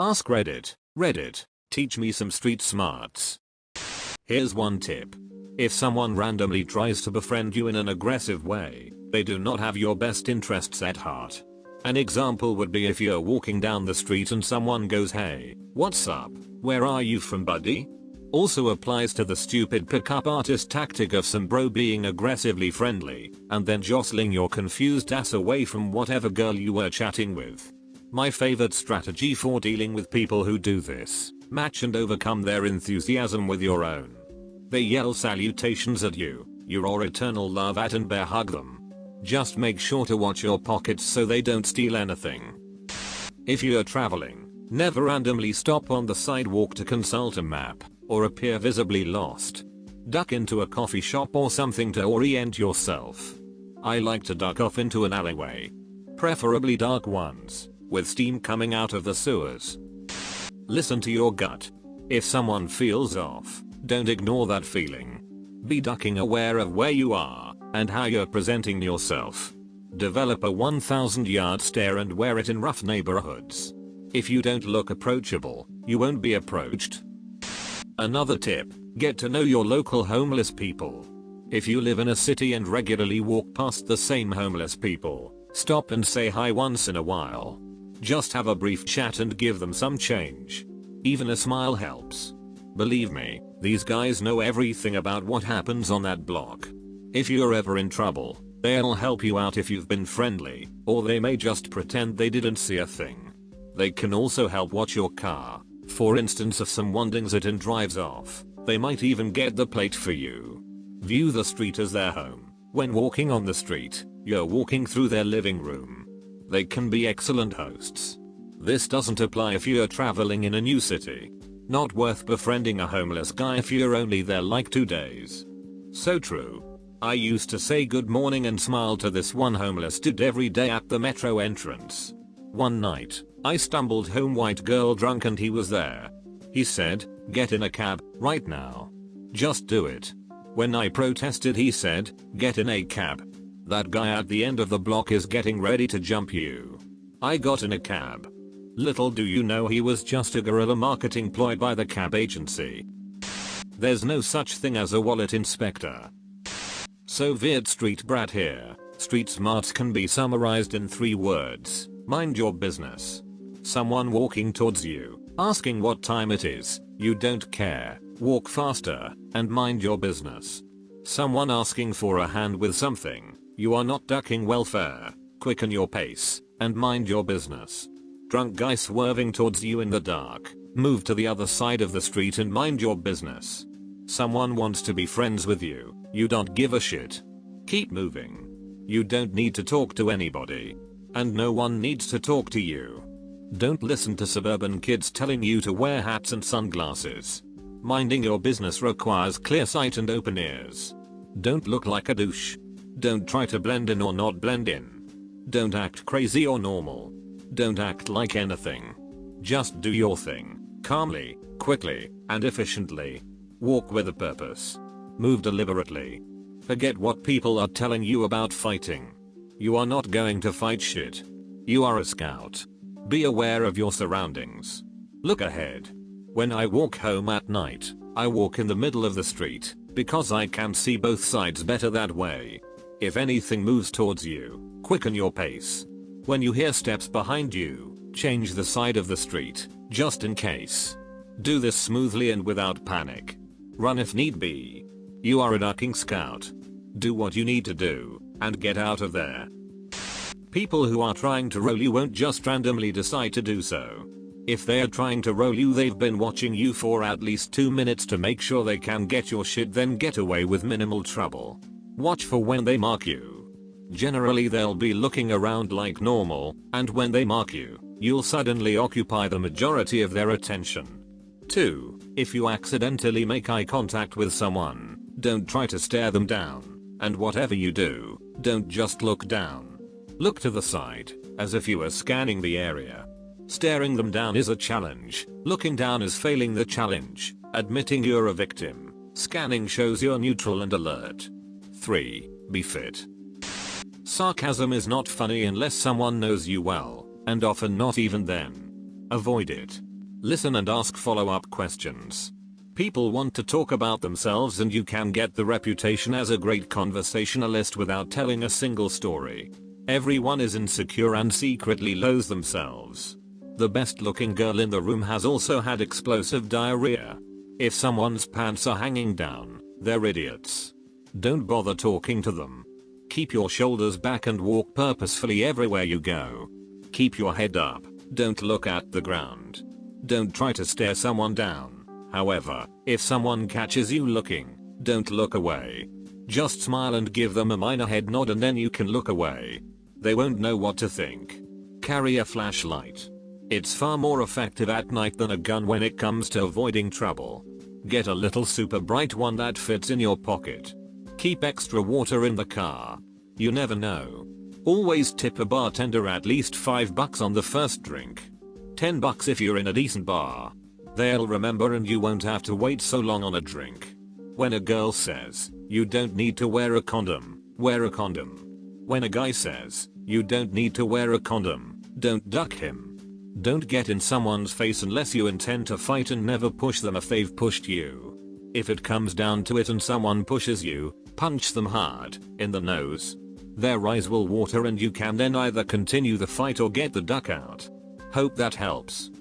Ask Reddit. Reddit, teach me some street smarts. Here's one tip. If someone randomly tries to befriend you in an aggressive way, they do not have your best interests at heart. An example would be if you're walking down the street and someone goes, "Hey, what's up? Where are you from, buddy?" Also applies to the stupid pickup artist tactic of some bro being aggressively friendly and then jostling your confused ass away from whatever girl you were chatting with. My favorite strategy for dealing with people who do this: match and overcome their enthusiasm with your own. They yell salutations at you, your eternal love at, and bear hug them. Just make sure to watch your pockets so they don't steal anything. If you're traveling, never randomly stop on the sidewalk to consult a map or appear visibly lost. Duck into a coffee shop or something to orient yourself. I like to duck off into an alleyway. Preferably dark ones, with steam coming out of the sewers. Listen to your gut. If someone feels off, don't ignore that feeling. Be ducking aware of where you are and how you're presenting yourself. Develop a 1,000-yard stare and wear it in rough neighborhoods. If you don't look approachable, you won't be approached. Another tip: get to know your local homeless people. If you live in a city and regularly walk past the same homeless people, stop and say hi once in a while. Just have a brief chat and give them some change. Even a smile helps. Believe me, these guys know everything about what happens on that block. If you're ever in trouble, they'll help you out if you've been friendly, or they may just pretend they didn't see a thing. They can also help watch your car. For instance, if someone dings it and drives off, they might even get the plate for you. View the street as their home. When walking on the street, you're walking through their living room. They can be excellent hosts. This doesn't apply if you're traveling in a new city. Not worth befriending a homeless guy if you're only there like 2 days. So true. I used to say good morning and smile to this one homeless dude every day at the metro entrance. One night, I stumbled home white girl drunk and he was there. He said, "Get in a cab, right now. Just do it." When I protested, he said, "Get in a cab. That guy at the end of the block is getting ready to jump you." I got in a cab. Little do you know he was just a guerrilla marketing ploy by the cab agency. There's no such thing as a wallet inspector. So weird street brat here. Street smarts can be summarized in 3 words. Mind your business. Someone walking towards you, asking what time it is, you don't care, walk faster, and mind your business. Someone asking for a hand with something, you are not ducking welfare, quicken your pace, and mind your business. Drunk guy swerving towards you in the dark, move to the other side of the street and mind your business. Someone wants to be friends with you, you don't give a shit. Keep moving. You don't need to talk to anybody. And no one needs to talk to you. Don't listen to suburban kids telling you to wear hats and sunglasses. Minding your business requires clear sight and open ears. Don't look like a douche. Don't try to blend in or not blend in. Don't act crazy or normal. Don't act like anything. Just do your thing, calmly, quickly, and efficiently. Walk with a purpose. Move deliberately. Forget what people are telling you about fighting. You are not going to fight shit. You are a scout. Be aware of your surroundings. Look ahead. When I walk home at night, I walk in the middle of the street, because I can see both sides better that way. If anything moves towards you, quicken your pace. When you hear steps behind you, change the side of the street, just in case. Do this smoothly and without panic. Run if need be. You are a ducking scout. Do what you need to do, and get out of there. People who are trying to roll you won't just randomly decide to do so. If they are trying to roll you, they've been watching you for at least 2 minutes to make sure they can get your shit, then get away with minimal trouble. Watch for when they mark you. Generally they'll be looking around like normal, and when they mark you, you'll suddenly occupy the majority of their attention. 2. If you accidentally make eye contact with someone, don't try to stare them down, and whatever you do, don't just look down. Look to the side, as if you were scanning the area. Staring them down is a challenge, looking down is failing the challenge, admitting you're a victim. Scanning shows you're neutral and alert. 3. Be fit. Sarcasm is not funny unless someone knows you well, and often not even then. Avoid it. Listen and ask follow-up questions. People want to talk about themselves and you can get the reputation as a great conversationalist without telling a single story. Everyone is insecure and secretly loathes themselves. The best looking girl in the room has also had explosive diarrhea. If someone's pants are hanging down, they're idiots. Don't bother talking to them. Keep your shoulders back and walk purposefully everywhere you go. Keep your head up, don't look at the ground. Don't try to stare someone down. However, if someone catches you looking, don't look away. Just smile and give them a minor head nod and then you can look away. They won't know what to think. Carry a flashlight. It's far more effective at night than a gun when it comes to avoiding trouble. Get a little super bright one that fits in your pocket. Keep extra water in the car. You never know. Always tip a bartender at least $5 on the first drink. $10 if you're in a decent bar. They'll remember and you won't have to wait so long on a drink. When a girl says, you don't need to wear a condom, wear a condom. When a guy says, you don't need to wear a condom, don't duck him. Don't get in someone's face unless you intend to fight and never push them if they've pushed you. If it comes down to it and someone pushes you, punch them hard, in the nose. Their eyes will water and you can then either continue the fight or get the duck out. Hope that helps.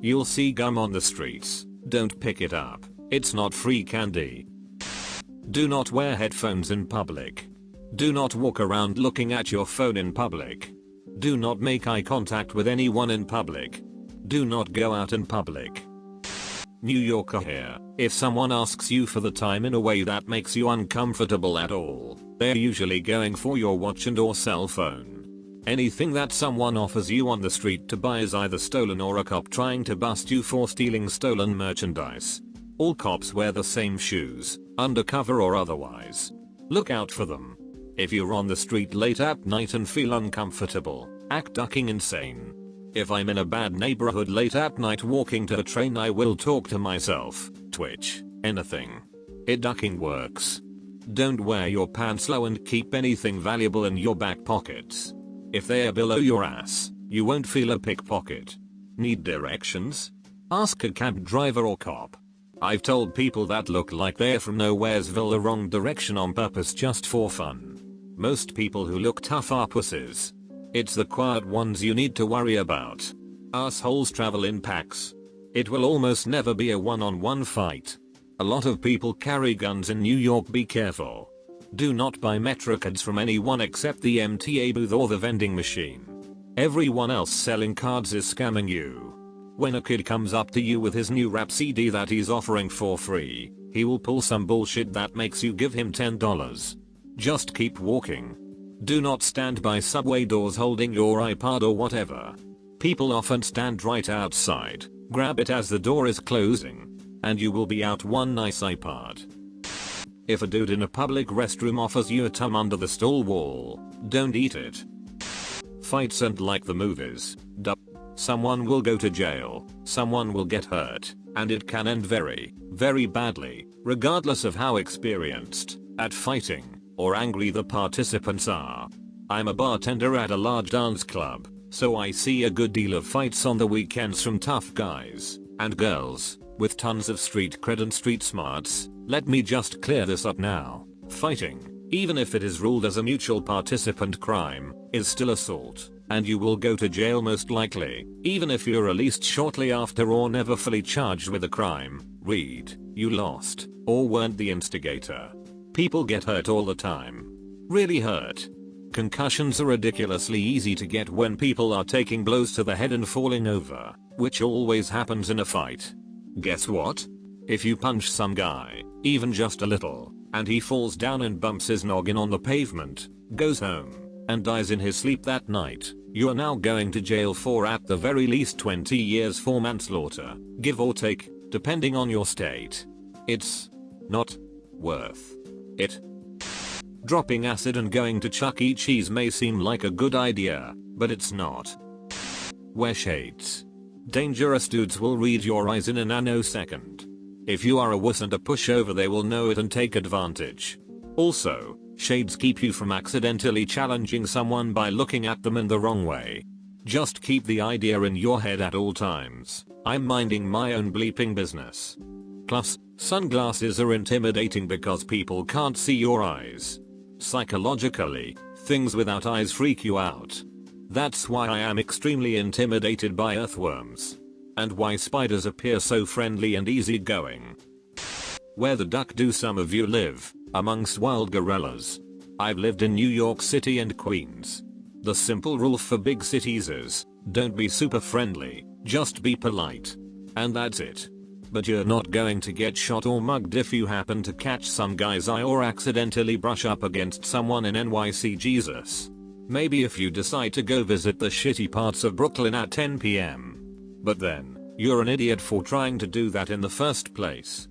You'll see gum on the streets. Don't pick it up. It's not free candy. Do not wear headphones in public. Do not walk around looking at your phone in public. Do not make eye contact with anyone in public. Do not go out in public. New Yorker here. If someone asks you for the time in a way that makes you uncomfortable at all, they're usually going for your watch and or cell phone. Anything that someone offers you on the street to buy is either stolen or a cop trying to bust you for stealing stolen merchandise. All cops wear the same shoes, undercover or otherwise. Look out for them. If you're on the street late at night and feel uncomfortable, act ducking insane. If I'm in a bad neighborhood late at night walking to a train, I will talk to myself, twitch, anything. Ducking works. Don't wear your pants low and keep anything valuable in your back pockets. If they are below your ass, you won't feel a pickpocket. Need directions? Ask a cab driver or cop. I've told people that look like they're from Nowheresville the wrong direction on purpose just for fun. Most people who look tough are pussies. It's the quiet ones you need to worry about. Assholes travel in packs. It will almost never be a one-on-one fight. A lot of people carry guns in New York, be careful. Do not buy Metro cards from anyone except the MTA booth or the vending machine. Everyone else selling cards is scamming you. When a kid comes up to you with his new rap CD that he's offering for free, he will pull some bullshit that makes you give him $10. Just keep walking. Do not stand by subway doors holding your iPod or whatever. People often stand right outside, grab it as the door is closing, and you will be out one nice iPod. If a dude in a public restroom offers you a tum under the stall wall, don't eat it. Fights aren't like the movies. Someone will go to jail, someone will get hurt, and it can end very, very badly, regardless of how experienced at fighting or angry the participants are. I'm a bartender at a large dance club, so I see a good deal of fights on the weekends from tough guys and girls with tons of street cred and street smarts. Let me just clear this up now. Fighting, even if it is ruled as a mutual participant crime, is still assault, and you will go to jail most likely, even if you're released shortly after or never fully charged with a crime. Read, you lost, or weren't the instigator. People get hurt all the time. Really hurt. Concussions are ridiculously easy to get when people are taking blows to the head and falling over, which always happens in a fight. Guess what? If you punch some guy, even just a little, and he falls down and bumps his noggin on the pavement, goes home, and dies in his sleep that night, you are now going to jail for at the very least 20 years for manslaughter, give or take, depending on your state. It's not worth it. Dropping acid and going to Chuck E. Cheese may seem like a good idea, but it's not. Wear shades. Dangerous dudes will read your eyes in a nanosecond. If you are a wuss and a pushover, they will know it and take advantage. Also, shades keep you from accidentally challenging someone by looking at them in the wrong way. Just keep the idea in your head at all times. I'm minding my own bleeping business. Plus, sunglasses are intimidating because people can't see your eyes. Psychologically, things without eyes freak you out. That's why I am extremely intimidated by earthworms. And why spiders appear so friendly and easygoing. Where the duck do some of you live? Amongst wild gorillas. I've lived in New York City and Queens. The simple rule for big cities is, don't be super friendly, just be polite. And that's it. But you're not going to get shot or mugged if you happen to catch some guy's eye or accidentally brush up against someone in NYC. Jesus. Maybe if you decide to go visit the shitty parts of Brooklyn at 10 PM. But then, you're an idiot for trying to do that in the first place.